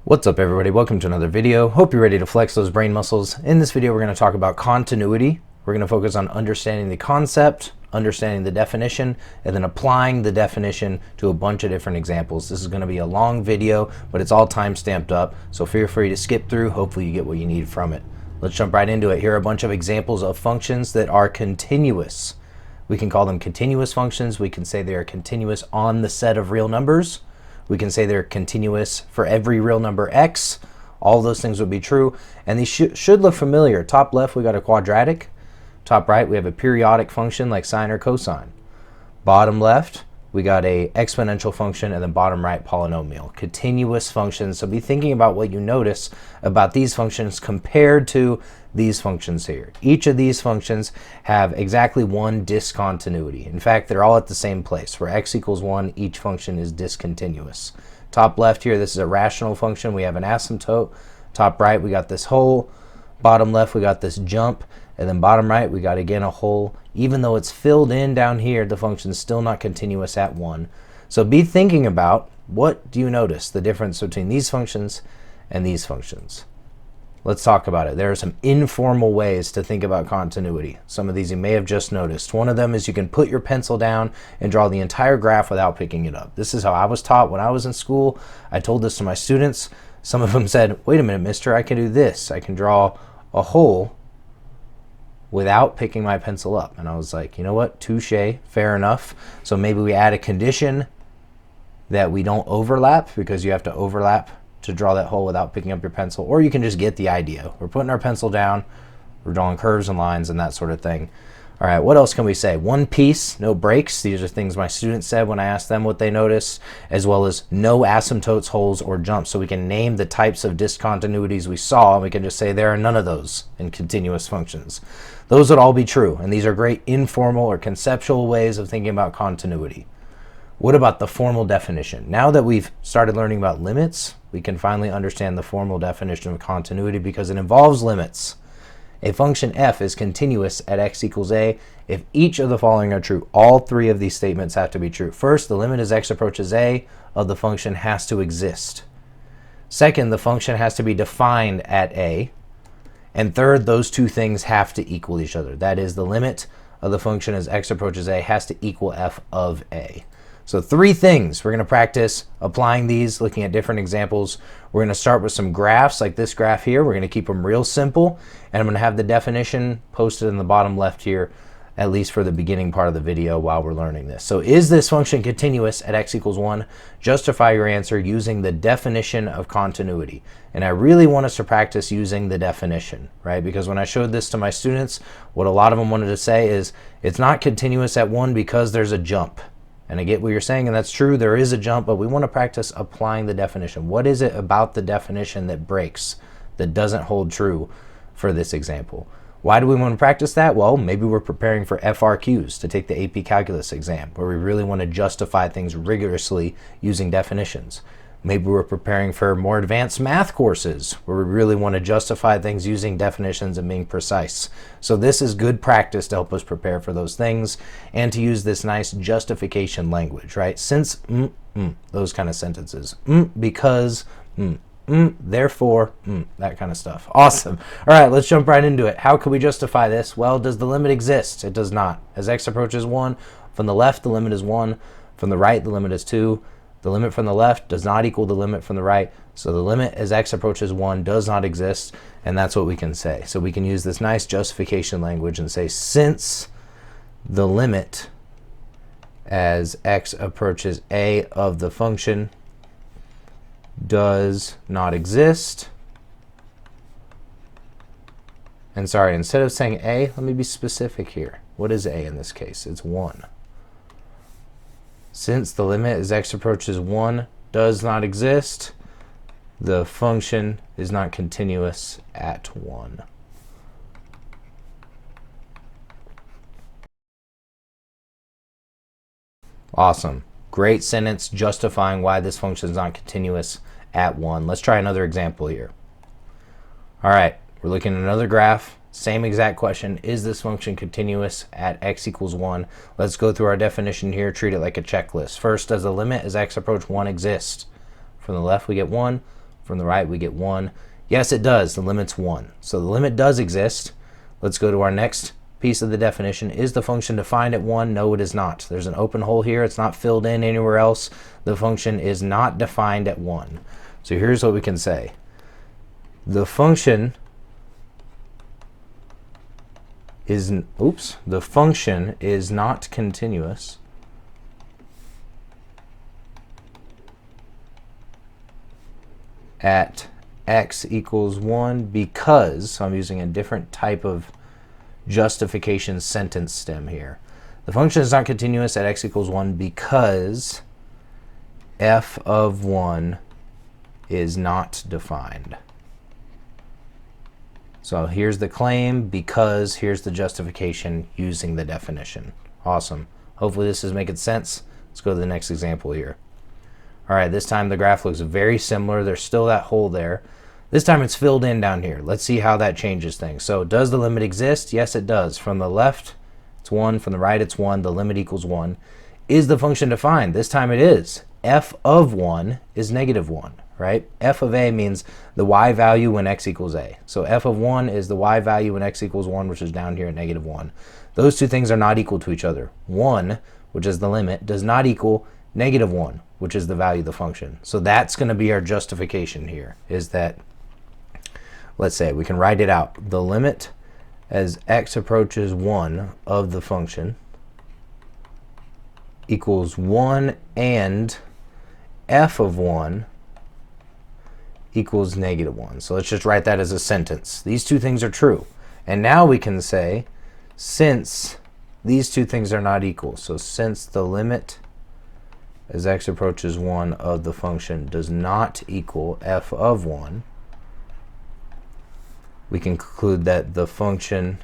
What's up everybody, welcome to another video. Hope you're ready to flex those brain muscles. In this video we're going to talk about continuity. We're going to focus on understanding the concept, understanding the definition, and then applying the definition to a bunch of different examples. This is going to be a long video, but it's all time stamped up, so feel free to skip through. Hopefully you get what you need from it. Let's jump right into it. Here are a bunch of examples of functions that are continuous. We can call them continuous functions. We can say they are continuous on the set of real numbers. We can say they're continuous for every real number x. All of those things would be true, and these should look familiar. Top left we got a quadratic. Top right we have a periodic function like sine or cosine. Bottom left we got a exponential function, and then bottom right polynomial. Continuous functions, so be thinking about what you notice about these functions compared to these functions here. Each of these functions have exactly one discontinuity. In fact, they're all at the same place. Where x equals 1, each function is discontinuous. Top left here, this is a rational function. We have an asymptote. Top right, we got this hole. Bottom left, we got this jump. And then bottom right, we got again a hole. Even though it's filled in down here, the function's still not continuous at 1. So be thinking about, what do you notice the difference between these functions and these functions? Let's talk about it. There are some informal ways to think about continuity. Some of these you may have just noticed. One of them is you can put your pencil down and draw the entire graph without picking it up. This is how I was taught when I was in school. I told this to my students. Some of them said, wait a minute, mister, I can do this. I can draw a hole without picking my pencil up. And I was like, you know what, touche, fair enough. So maybe we add a condition that we don't overlap, because you have to overlap to draw that hole without picking up your pencil. Or you can just get the idea. We're putting our pencil down, we're drawing curves and lines and that sort of thing. All right, what else can we say? One piece, no breaks. These are things my students said when I asked them what they noticed, as well as no asymptotes, holes, or jumps. So we can name the types of discontinuities we saw, and we can just say there are none of those in continuous functions. Those would all be true, and these are great informal or conceptual ways of thinking about continuity. What about the formal definition? Now that we've started learning about limits, we can finally understand the formal definition of continuity, because it involves limits. A function f is continuous at x equals a if each of the following are true. All three of these statements have to be true. First, the limit as x approaches a of the function has to exist. Second, the function has to be defined at a. And third, those two things have to equal each other. That is, the limit of the function as x approaches a has to equal f of a. So three things. We're going to practice applying these, looking at different examples. We're going to start with some graphs like this graph here. We're going to keep them real simple. And I'm going to have the definition posted in the bottom left here, at least for the beginning part of the video while we're learning this. So is this function continuous at x equals 1? Justify your answer using the definition of continuity. And I really want us to practice using the definition, right? Because when I showed this to my students, what a lot of them wanted to say is, it's not continuous at 1 because there's a jump. And I get what you're saying, and that's true, there is a jump, but we want to practice applying the definition. What is it about the definition that breaks, that doesn't hold true for this example? Why do we want to practice that? Well, maybe we're preparing for FRQs to take the AP Calculus exam, where we really want to justify things rigorously using definitions. Maybe we're preparing for more advanced math courses, where we really want to justify things using definitions and being precise. So this is good practice to help us prepare for those things, and to use this nice justification language, right? Since, those kind of sentences. Because, therefore, that kind of stuff. Awesome. All right, let's jump right into it. How can we justify this? Well, does the limit exist? It does not. As x approaches 1, from the left the limit is 1, from the right the limit is 2. The limit from the left does not equal the limit from the right, so the limit as x approaches 1 does not exist, and that's what we can say. So we can use this nice justification language and say, since the limit as x approaches a of the function does not exist, and sorry, instead of saying a, let me be specific here. What is a in this case? It's 1. Since the limit as x approaches 1 does not exist, the function is not continuous at 1. Awesome. Great sentence justifying why this function is not continuous at 1. Let's try another example here. All right, we're looking at another graph. Same exact question, is this function continuous at x equals 1? Let's go through our definition here, treat it like a checklist. First, does the limit as x approach 1 exist? From the left we get 1, From the right, we get 1. Yes, it does. The limit's 1. So the limit does exist. Let's go to our next piece of the definition. Is the function defined at 1? No, it is not. There's an open hole here. It's not filled in anywhere else. The function is not defined at 1. So here's what we can say. The function is not continuous at x equals 1 because, so I'm using a different type of justification sentence stem here. The function is not continuous at x equals 1 because f of 1 is not defined. So here's the claim because here's the justification using the definition. Awesome. Hopefully this is making sense. Let's go to the next example here. All right, this time the graph looks very similar. There's still that hole there. This time it's filled in down here. Let's see how that changes things. So does the limit exist? Yes, it does. From the left, it's 1. From the right, it's 1. The limit equals 1. Is the function defined? This time it is. F of 1 is negative 1, right? F of a means the y value when x equals a. So f of 1 is the y value when x equals 1, which is down here at negative 1. Those two things are not equal to each other. 1, which is the limit, does not equal negative 1, which is the value of the function. So that's going to be our justification here, is that, let's say, we can write it out. The limit as x approaches 1 of the function equals 1 and f of 1 equals negative 1. So let's just write that as a sentence. These two things are true. And now we can say, since these two things are not equal, so since the limit as x approaches 1 of the function does not equal f of 1, we can conclude that the function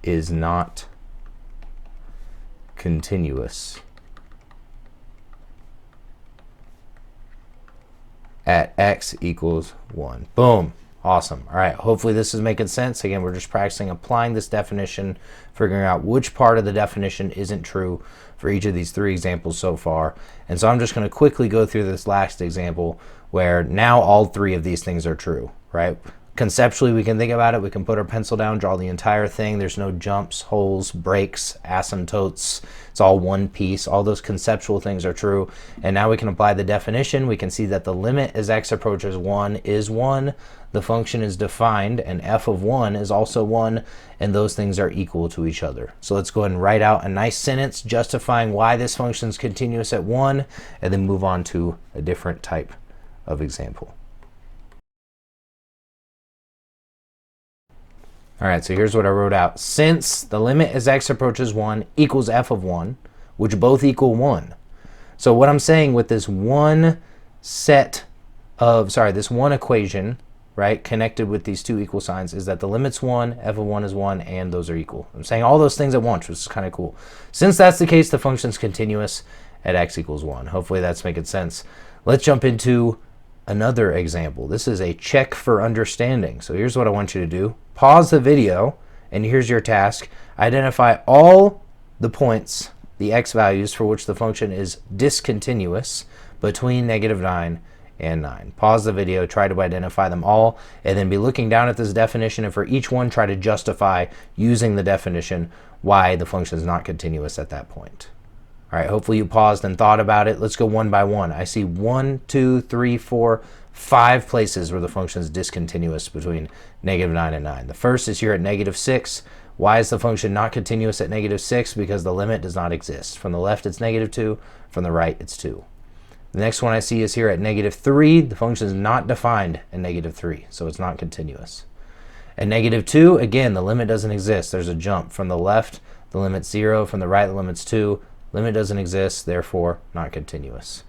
is not continuous at x equals 1. Boom. Awesome. All right, hopefully this is making sense. Again, we're just practicing applying this definition, figuring out which part of the definition isn't true for each of these 3 examples so far. And so I'm just going to quickly go through this last example where now all 3 of these things are true, right? Conceptually, we can think about it. We can put our pencil down, draw the entire thing. There's no jumps, holes, breaks, asymptotes. It's all one piece. All those conceptual things are true. And now we can apply the definition. We can see that the limit as x approaches 1 is 1. The function is defined, and f of 1 is also 1, and those things are equal to each other. So let's go ahead and write out a nice sentence justifying why this function is continuous at 1, and then move on to a different type of example. All right, so here's what I wrote out. Since the limit as x approaches 1 equals f of 1, which both equal 1. So what I'm saying with this one this one equation, right, connected with these 2 equal signs, is that the limit's 1, f of 1 is 1, and those are equal. I'm saying all those things at once, which is kind of cool. Since that's the case, the function's continuous at x equals 1. Hopefully that's making sense. Let's jump into another example. This is a check for understanding. So here's what I want you to do. Pause the video, and here's your task. Identify all the points, the x values for which the function is discontinuous between -9 and 9. Pause the video, try to identify them all, and then be looking down at this definition, and for each one try to justify using the definition why the function is not continuous at that point. All right, hopefully you paused and thought about it. Let's go one by one. I see 1, 2, 3, 4, 5 places where the function is discontinuous between -9 and 9. The first is here at -6. Why is the function not continuous at -6? Because the limit does not exist. From the left it's -2, from the right it's 2. The next one I see is here at -3. The function is not defined at -3, so it's not continuous. At -2, again, the limit doesn't exist. There's a jump. From the left, the limit's 0. From the right, the limit's 2. Limit doesn't exist, therefore not continuous.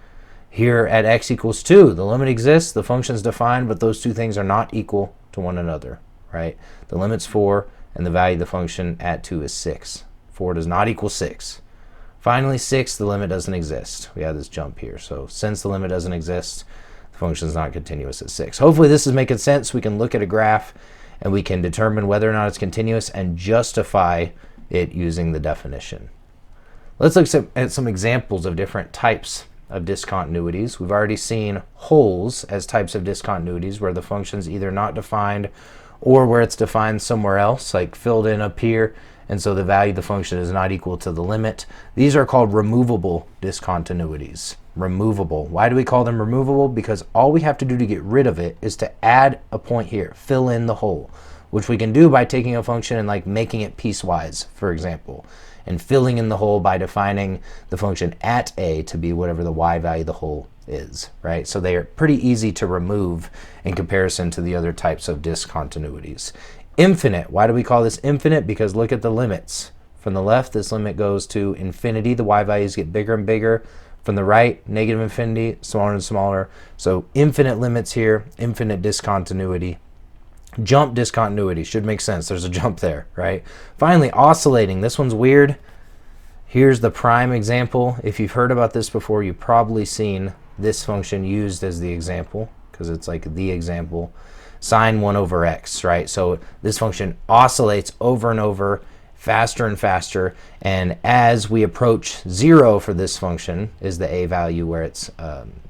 Here at x equals 2, the limit exists, the function's defined, but those two things are not equal to one another, right? The limit's 4, and the value of the function at 2 is 6. 4 does not equal 6. Finally, 6, the limit doesn't exist. We have this jump here. So since the limit doesn't exist, the function is not continuous at 6. Hopefully this is making sense. We can look at a graph, and we can determine whether or not it's continuous and justify it using the definition. Let's look at some examples of different types of discontinuities. We've already seen holes as types of discontinuities, where the function's either not defined or where it's defined somewhere else, like filled in up here, and so the value of the function is not equal to the limit. These are called removable discontinuities. Removable. Why do we call them removable? Because all we have to do to get rid of it is to add a point here, fill in the hole, which we can do by taking a function and like making it piecewise, for example, and filling in the hole by defining the function at a to be whatever the y value of the hole is, right? So they are pretty easy to remove in comparison to the other types of discontinuities. Infinite. Why do we call this infinite? Because look at the limits. From the left, this limit goes to infinity. The y values get bigger and bigger. From the right, negative infinity, smaller and smaller. So infinite limits here, infinite discontinuity. Jump discontinuity should make sense. There's a jump there, right? Finally, oscillating. This one's weird. Here's the prime example. If you've heard about this before, you've probably seen this function used as the example, because it's like the example. Sine 1 over x, right? So this function oscillates over and over, faster and faster, and as we approach 0 for this function is the a value where it's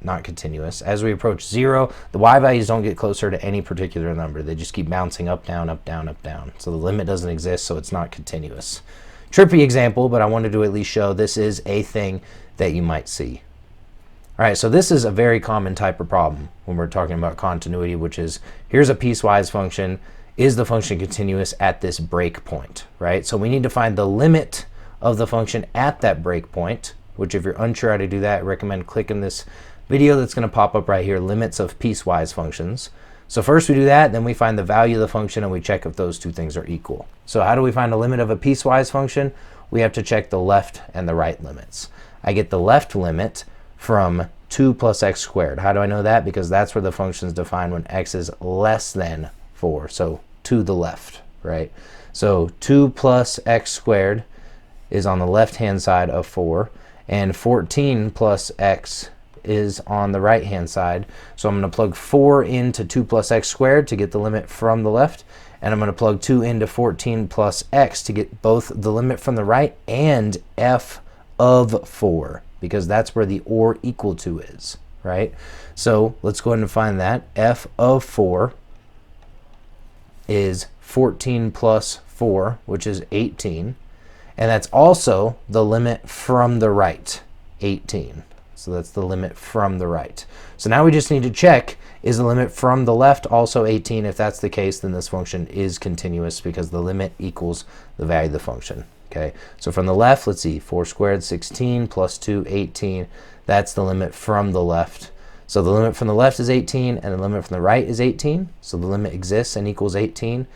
not continuous. As we approach 0, the y values don't get closer to any particular number. They just keep bouncing up, down, up, down, up, down. So the limit doesn't exist, so it's not continuous. Trippy example, but I wanted to at least show this is a thing that you might see. All right, so this is a very common type of problem when we're talking about continuity, which is here's a piecewise function. Is the function continuous at this break point, right? So we need to find the limit of the function at that break point, which if you're unsure how to do that, I recommend clicking this video that's going to pop up right here, limits of piecewise functions. So first we do that, then we find the value of the function and we check if those two things are equal. So how do we find a limit of a piecewise function? We have to check the left and the right limits. I get the left limit from 2 plus x squared. How do I know that? Because that's where the function is defined when x is less than 4, so to the left, right? So 2 plus x squared is on the left-hand side of 4, and 14 plus x is on the right-hand side. So I'm going to plug 4 into 2 plus x squared to get the limit from the left, and I'm going to plug 2 into 14 plus x to get both the limit from the right and f of 4, because that's where the or equal to is, right? So let's go ahead and find that. F of 4 is 14 plus 4, which is 18. And that's also the limit from the right, 18. So that's the limit from the right. So now we just need to check, is the limit from the left also 18? If that's the case, then this function is continuous because the limit equals the value of the function. Okay, so from the left, let's see, 4 squared, 16, plus 2, 18. That's the limit from the left. So the limit from the left is 18, and the limit from the right is 18. So the limit exists and equals 18.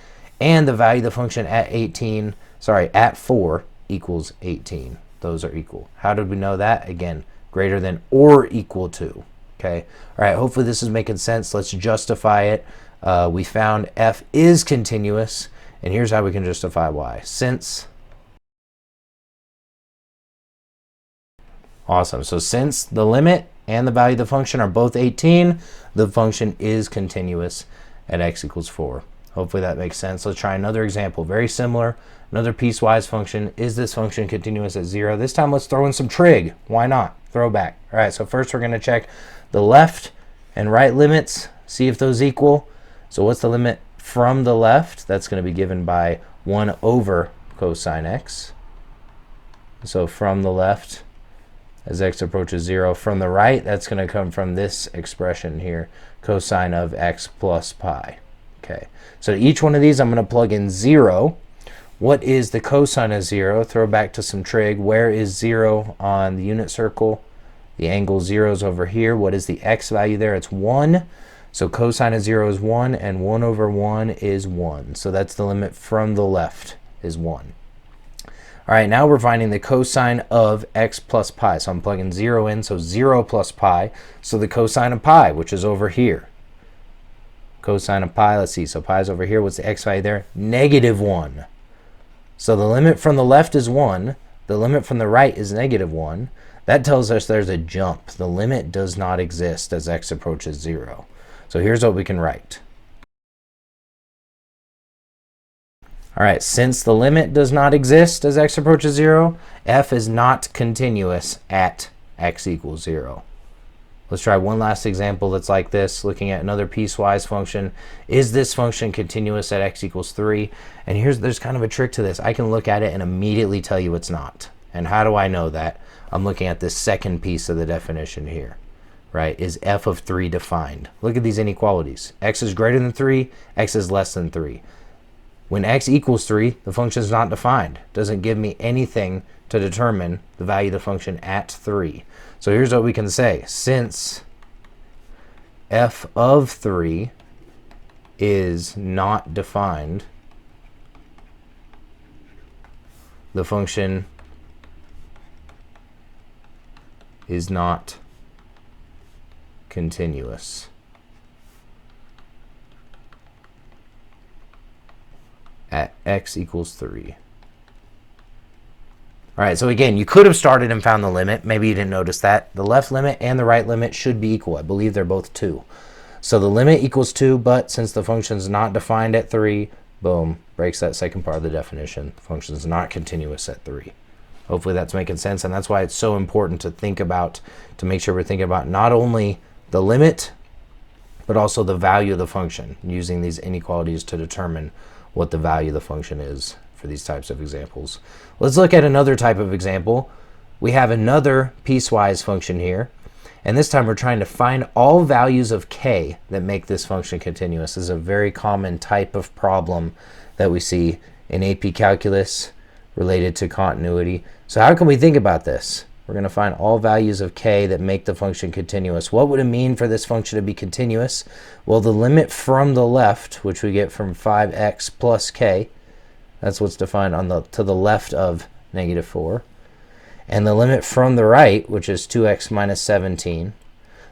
And the value of the function at 4 equals 18. Those are equal. How did we know that? Again, greater than or equal to. Okay, all right, hopefully this is making sense. Let's justify it. We found f is continuous, and here's how we can justify why. Since Awesome. So since the limit and the value of the function are both 18, the function is continuous at x equals 4. Hopefully that makes sense. Let's try another example. Very similar. Another piecewise function. Is this function continuous at 0? This time let's throw in some trig. Why not? Throw back. All right, so first we're going to check the left and right limits, see if those equal. So what's the limit from the left? That's going to be given by 1 over cosine x. So from the left, as x approaches 0. From the right, that's going to come from this expression here, cosine of x plus pi. Okay, so each one of these I'm going to plug in 0. What is the cosine of 0? Throw back to some trig. Where is 0 on the unit circle? The angle 0 is over here. What is the x value there? It's 1. So cosine of 0 is 1, and 1 over 1 is 1. So that's the limit from the left is 1. All right, now we're finding the cosine of x plus pi. So I'm plugging 0 in, so 0 plus pi. So the cosine of pi, which is over here. Cosine of pi, let's see, so pi is over here. What's the x value there? Negative 1. So the limit from the left is 1. The limit from the right is negative 1. That tells us there's a jump. The limit does not exist as x approaches 0. So here's what we can write. All right, since the limit does not exist as x approaches 0, f is not continuous at x equals 0. Let's try one last example that's like this, looking at another piecewise function. Is this function continuous at x equals 3? And there's kind of a trick to this. I can look at it and immediately tell you it's not. And how do I know that? I'm looking at this second piece of the definition here, right? Is f of 3 defined? Look at these inequalities. X is greater than 3, x is less than 3. When x equals 3, the function is not defined. It doesn't give me anything to determine the value of the function at 3. So here's what we can say. Since f of 3 is not defined, the function is not continuous at x equals 3. All right, so again, you could have started and found the limit. Maybe you didn't notice that. The left limit and the right limit should be equal. I believe they're both 2. So the limit equals 2, but since the function is not defined at 3, boom, breaks that second part of the definition. The function is not continuous at 3. Hopefully that's making sense, and that's why it's so important to think about, to make sure we're thinking about not only the limit, but also the value of the function, using these inequalities to determine what the value of the function is for these types of examples. Let's look at another type of example. We have another piecewise function here, and this time we're trying to find all values of k that make this function continuous. This is a very common type of problem that we see in AP Calculus related to continuity. So how can we think about this? We're going to find all values of k that make the function continuous. What would it mean for this function to be continuous? Well, the limit from the left, which we get from 5x plus k, that's what's defined to the left of -4. And the limit from the right, which is 2x minus 17,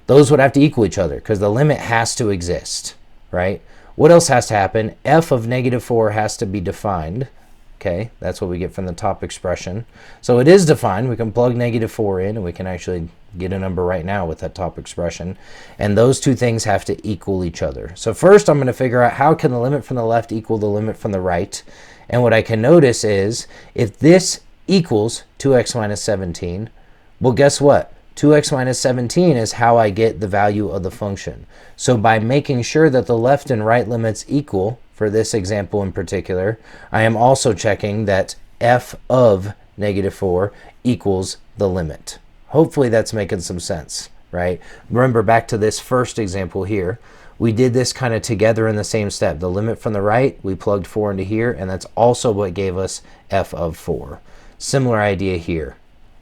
those would have to equal each other because the limit has to exist, right? What else has to happen? F of -4 has to be defined. Okay, that's what we get from the top expression. So it is defined. We can plug -4 in, and we can actually get a number right now with that top expression. And those two things have to equal each other. So first I'm going to figure out how can the limit from the left equal the limit from the right. And what I can notice is if this equals 2x minus 17, well, guess what? 2x minus 17 is how I get the value of the function. So by making sure that the left and right limits equal, for this example in particular, I am also checking that f of -4 equals the limit. Hopefully that's making some sense, right? Remember back to this first example here. We did this kind of together in the same step. The limit from the right, we plugged 4 into here, and that's also what gave us f of 4. Similar idea here,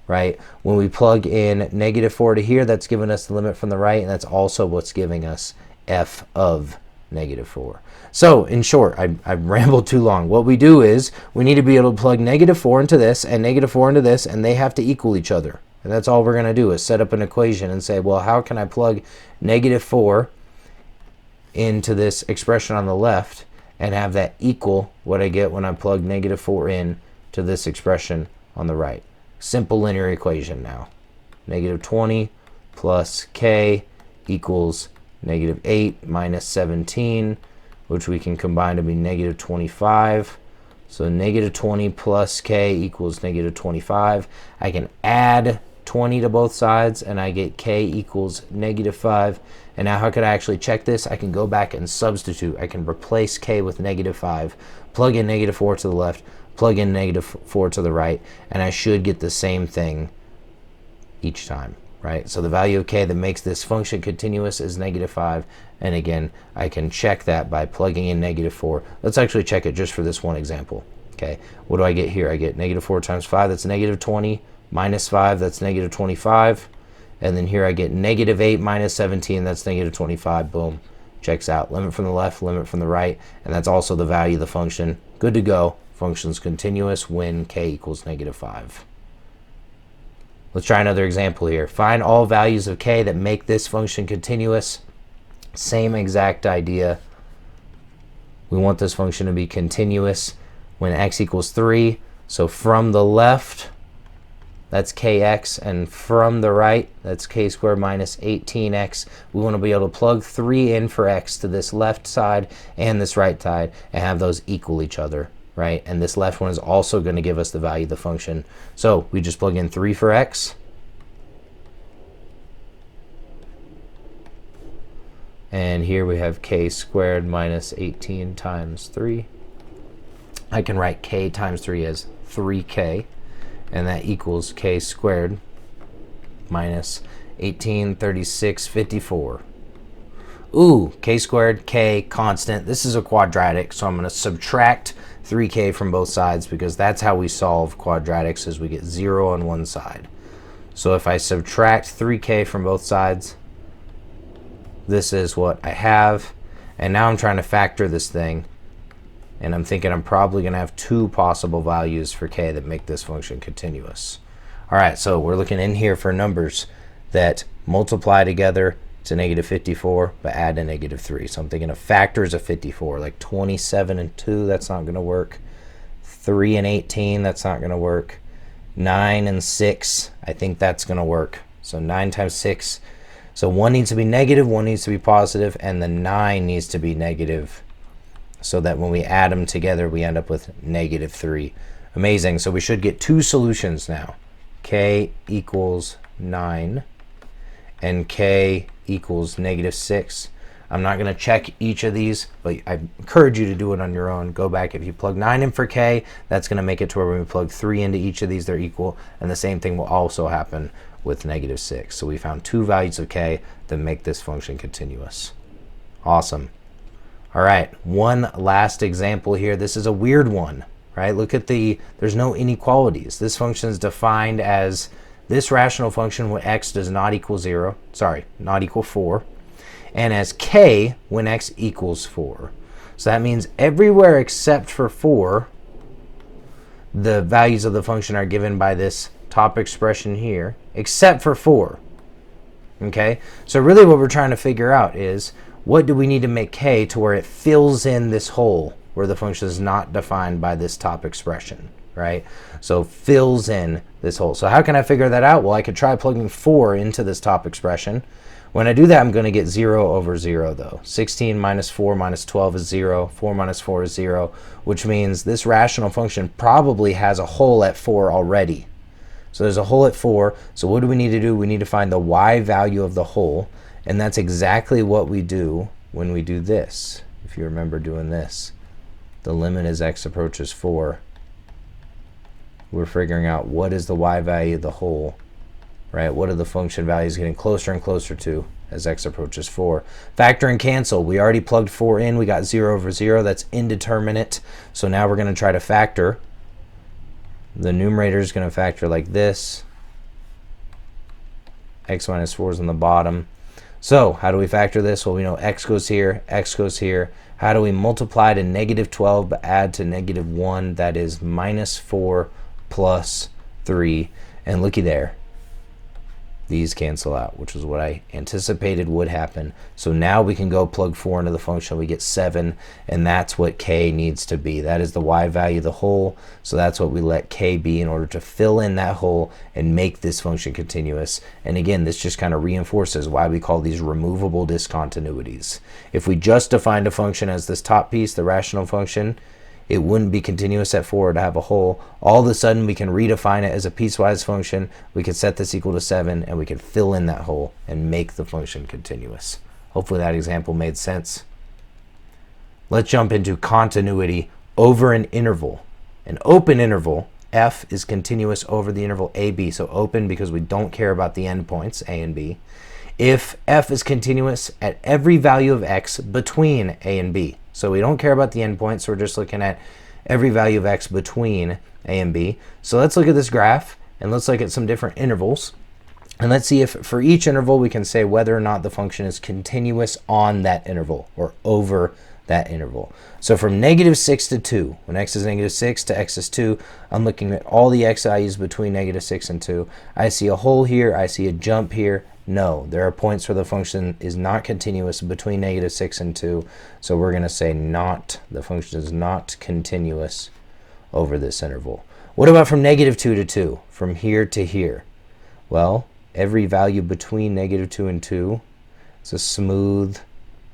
right? When we plug in -4 to here, that's giving us the limit from the right, and that's also what's giving us f of -4. So in short, I rambled too long. What we do is we need to be able to plug -4 into this and -4 into this, and they have to equal each other. And that's all we're going to do is set up an equation and say, well, how can I plug -4 into this expression on the left and have that equal what I get when I plug -4 in to this expression on the right? Simple linear equation now. -20 plus k equals -8 minus 17, which we can combine to be -25. So -20 plus k equals -25. I can add 20 to both sides, and I get k equals -5. And now how could I actually check this? I can go back and substitute. I can replace k with -5, plug in -4 to the left, plug in -4 to the right, and I should get the same thing each time, right? So the value of k that makes this function continuous is -5. And again, I can check that by plugging in -4. Let's actually check it just for this one example. Okay, what do I get here? I get -4 times 5, that's -20, minus 5, that's -25. And then here I get -8 minus 17, that's -25. Boom, checks out. Limit from the left, limit from the right, and that's also the value of the function. Good to go. Function's continuous when k equals -5. Let's try another example here. Find all values of k that make this function continuous. Same exact idea. We want this function to be continuous when x equals 3. So from the left, that's kx, and from the right, that's k squared minus 18x. We want to be able to plug 3 in for x to this left side and this right side and have those equal each other, right? And this left one is also going to give us the value of the function. So we just plug in 3 for x. And here we have k squared minus 18 times 3. I can write k times 3 as 3k, and that equals k squared minus 18, 36, 54. Ooh, k squared, k, constant. This is a quadratic, so I'm going to subtract 3k from both sides because that's how we solve quadratics, is we get 0 on one side. So if I subtract 3k from both sides, this is what I have. And now I'm trying to factor this thing, and I'm thinking I'm probably going to have two possible values for k that make this function continuous. All right, so we're looking in here for numbers that multiply together to negative 54, but add a negative 3. So I'm thinking of factors of 54, like 27 and 2, that's not going to work. 3 and 18, that's not going to work. 9 and 6, I think that's going to work. So 9 times 6. So one needs to be negative, one needs to be positive, and the 9 needs to be negative, so that when we add them together, we end up with negative 3. Amazing. So we should get two solutions now. K equals 9 and k equals negative 6. I'm not going to check each of these, but I encourage you to do it on your own. Go back. If you plug 9 in for k, that's going to make it to where when we plug 3 into each of these, they're equal. And the same thing will also happen with negative 6. So we found two values of k that make this function continuous. Awesome. All right, one last example here. This is a weird one, right? Look at there's no inequalities. This function is defined as this rational function when x does not equal 0, not equal 4, and as k when x equals 4. So that means everywhere except for 4, the values of the function are given by this top expression here, except for 4. Okay, so really what we're trying to figure out is, what do we need to make k to where it fills in this hole where the function is not defined by this top expression, right? So fills in this hole. So how can I figure that out? Well, I could try plugging 4 into this top expression. When I do that, I'm going to get 0 over 0 though. 16 minus 4 minus 12 is 0. 4 minus 4 is 0, which means this rational function probably has a hole at 4 already. So there's a hole at 4. So what do we need to do? We need to find the y value of the hole. And that's exactly what we do when we do this. If you remember doing this, the limit as x approaches 4. We're figuring out what is the y value of the hole, right? What are the function values getting closer and closer to as x approaches 4? Factor and cancel. We already plugged 4 in. We got 0 over 0. That's indeterminate. So now we're going to try to factor. The numerator is going to factor like this. X minus 4 is on the bottom. So how do we factor this? Well, we know x goes here, x goes here. How do we multiply to negative 12 but add to negative 1? That is minus 4 plus 3. And looky there. These cancel out, which is what I anticipated would happen. So now we can go plug 4 into the function. We get 7, and that's what k needs to be. That is the y value of the hole. So that's what we let k be in order to fill in that hole and make this function continuous. And again, this just kind of reinforces why we call these removable discontinuities. If we just defined a function as this top piece, the rational function, it wouldn't be continuous at 4 to have a hole. All of a sudden, we can redefine it as a piecewise function. We can set this equal to 7, and we can fill in that hole and make the function continuous. Hopefully that example made sense. Let's jump into continuity over an interval. An open interval, f, is continuous over the interval a, b. So open because we don't care about the endpoints, a and b. If f is continuous at every value of x between a and b. So we don't care about the endpoints, so we're just looking at every value of x between a and b. So let's look at this graph, and let's look at some different intervals. And let's see if for each interval we can say whether or not the function is continuous on that interval or over that interval. So from negative 6 to 2, when x is negative 6 to x is 2, I'm looking at all the x values between negative 6 and 2. I see a hole here, I see a jump here. No, there are points where the function is not continuous between negative 6 and 2. So we're going to say not, the function is not continuous over this interval. What about from negative 2 to 2, from here to here? Well, every value between negative 2 and 2, it's a smooth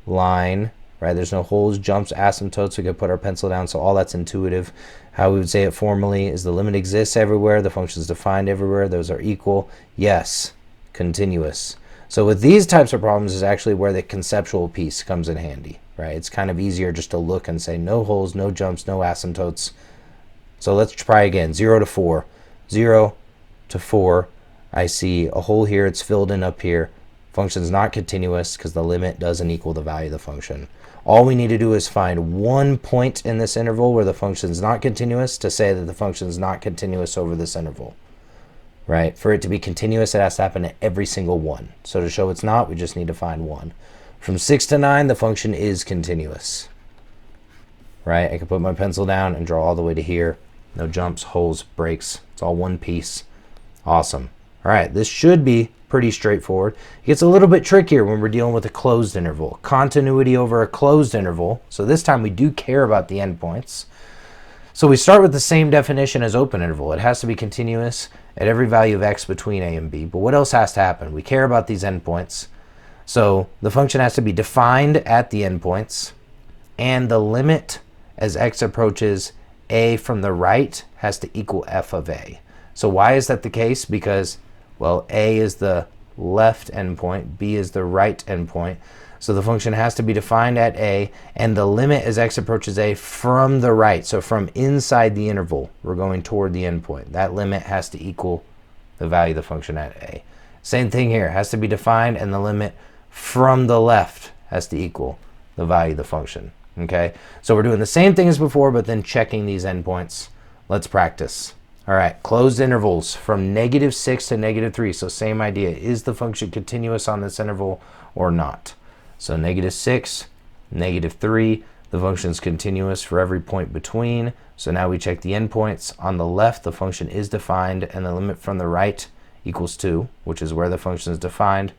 line, right? There's no holes, jumps, asymptotes. We could put our pencil down, so all that's intuitive. How we would say it formally is the limit exists everywhere, the function is defined everywhere, those are equal. Yes, continuous. So with these types of problems is actually where the conceptual piece comes in handy, right? It's kind of easier just to look and say no holes, no jumps, no asymptotes. So let's try again. 0 to 4. 0 to 4. I see a hole here. It's filled in up here. Function's not continuous because the limit doesn't equal the value of the function. All we need to do is find one point in this interval where the function's not continuous to say that the function's not continuous over this interval. Right? For it to be continuous, it has to happen at every single one. So to show it's not, we just need to find one. From 6 to 9, the function is continuous. Right? I can put my pencil down and draw all the way to here. No jumps, holes, breaks. It's all one piece. Awesome. All right, this should be pretty straightforward. It gets a little bit trickier when we're dealing with a closed interval. Continuity over a closed interval. So this time we do care about the endpoints. So we start with the same definition as open interval. It has to be continuous at every value of x between a and b. But what else has to happen? We care about these endpoints. So the function has to be defined at the endpoints, and the limit as x approaches a from the right has to equal f of a. So why is that the case? Because, well, a is the left endpoint, b is the right endpoint. So the function has to be defined at a, and the limit as x approaches a from the right. So from inside the interval, we're going toward the endpoint. That limit has to equal the value of the function at a. Same thing here, has to be defined, and the limit from the left has to equal the value of the function. Okay, so we're doing the same thing as before, but then checking these endpoints. Let's practice. All right, closed intervals from -6 to -3. So same idea. Is the function continuous on this interval or not? So -6, -3, the function's continuous for every point between. So now we check the endpoints. On the left, the function is defined, and the limit from the right equals 2, which is where the function is defined.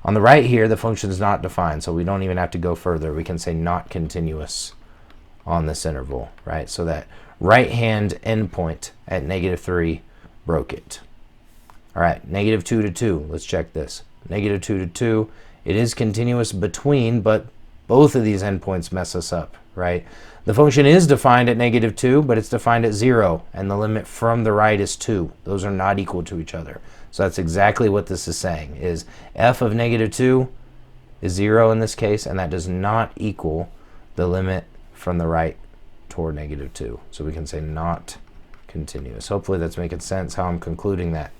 On the right here, the function is not defined, so we don't even have to go further. We can say not continuous on this interval, right? So that right-hand endpoint at -3 broke it. All right, -2 to 2. Let's check this. -2 to 2. It is continuous between, but both of these endpoints mess us up, right? The function is defined at -2, but it's defined at 0, and the limit from the right is 2. Those are not equal to each other. So that's exactly what this is saying, is f of -2 is 0 in this case, and that does not equal the limit from the right toward -2. So we can say not continuous. Hopefully that's making sense how I'm concluding that.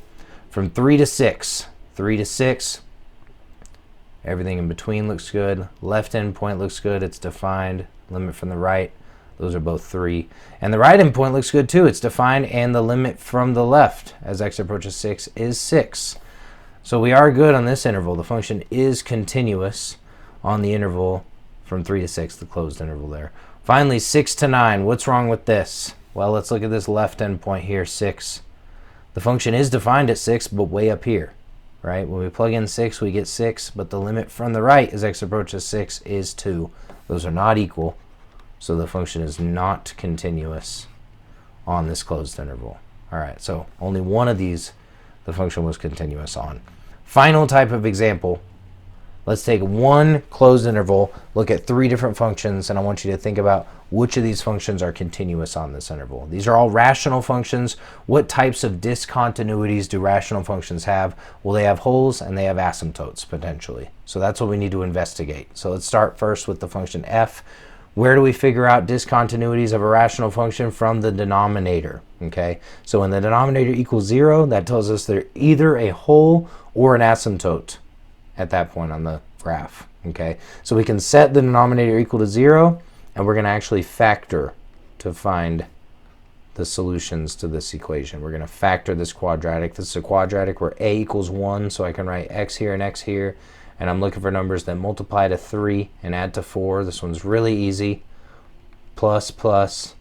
From 3 to 6. 3 to 6. Everything in between looks good. Left endpoint looks good. It's defined. Limit from the right. Those are both 3. And the right endpoint looks good too. It's defined, and the limit from the left as x approaches 6 is 6. So we are good on this interval. The function is continuous on the interval from 3 to 6, the closed interval there. Finally, 6 to 9. What's wrong with this? Well, let's look at this left endpoint here, 6. The function is defined at 6, but way up here. Right? When we plug in 6, we get 6, but the limit from the right as x approaches 6 is 2. Those are not equal, so the function is not continuous on this closed interval. All right, so only one of these the function was continuous on. Final type of example. Let's take one closed interval, look at 3 different functions, and I want you to think about which of these functions are continuous on this interval. These are all rational functions. What types of discontinuities do rational functions have? Well, they have holes and they have asymptotes, potentially. So that's what we need to investigate. So let's start first with the function f. Where do we figure out discontinuities of a rational function? From the denominator, okay? So when the denominator equals 0, that tells us they're either a hole or an asymptote at that point on the graph, okay? So we can set the denominator equal to 0, and we're going to actually factor to find the solutions to this equation. We're going to factor this quadratic. This is a quadratic where a equals 1, so I can write x here and x here, and I'm looking for numbers that multiply to 3 and add to 4. This one's really easy. Plus, plus.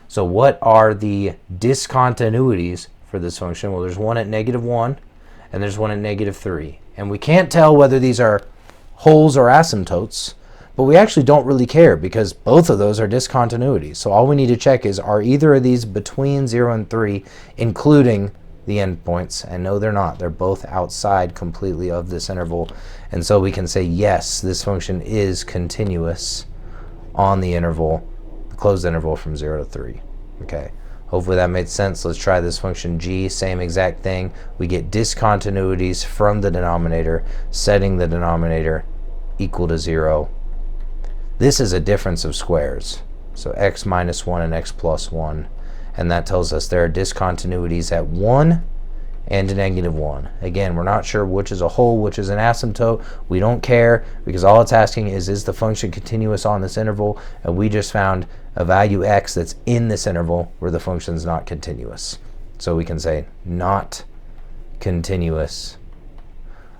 So what are the discontinuities for this function? Well, there's one at -1, and there's one at -3. And we can't tell whether these are holes or asymptotes, but we actually don't really care because both of those are discontinuities. So all we need to check is, are either of these between 0 and 3, including the endpoints? And no, they're not. They're both outside completely of this interval. And so we can say, yes, this function is continuous on the interval, the closed interval from 0 to 3. Okay. Hopefully that made sense. Let's try this function g, same exact thing. We get discontinuities from the denominator, setting the denominator equal to 0. This is a difference of squares. So x minus 1 and x plus 1. And that tells us there are discontinuities at 1 and -1. Again, we're not sure which is a whole, which is an asymptote. We don't care, because all it's asking is the function continuous on this interval? And we just found a value x that's in this interval where the function is not continuous. So we can say not continuous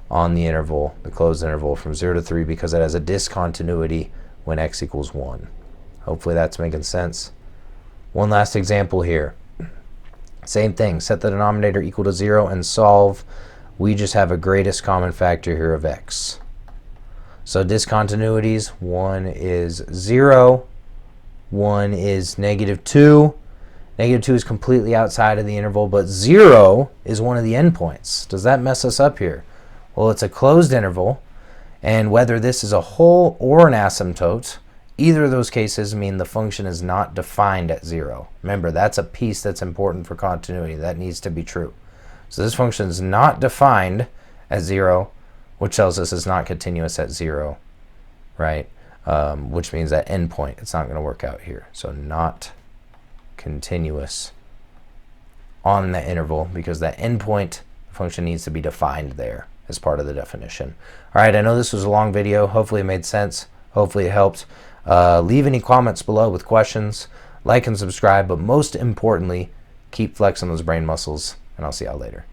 on the interval, the closed interval from 0 to 3, because it has a discontinuity when x equals 1. Hopefully that's making sense. One last example here. Same thing, set the denominator equal to 0 and solve. We just have a greatest common factor here of x. So discontinuities, 1 is 0, 1 is -2. -2 is completely outside of the interval, but 0 is one of the endpoints. Does that mess us up here? Well, it's a closed interval, and whether this is a whole or an asymptote, either of those cases mean the function is not defined at 0. Remember, that's a piece that's important for continuity. That needs to be true. So this function is not defined at 0, which tells us it's not continuous at 0, right? Which means that endpoint, it's not going to work out here. So not continuous on that interval, because that endpoint function needs to be defined there as part of the definition. All right, I know this was a long video. Hopefully it made sense. Hopefully it helped. Leave any comments below with questions. Like and subscribe, but most importantly, keep flexing those brain muscles, and I'll see y'all later.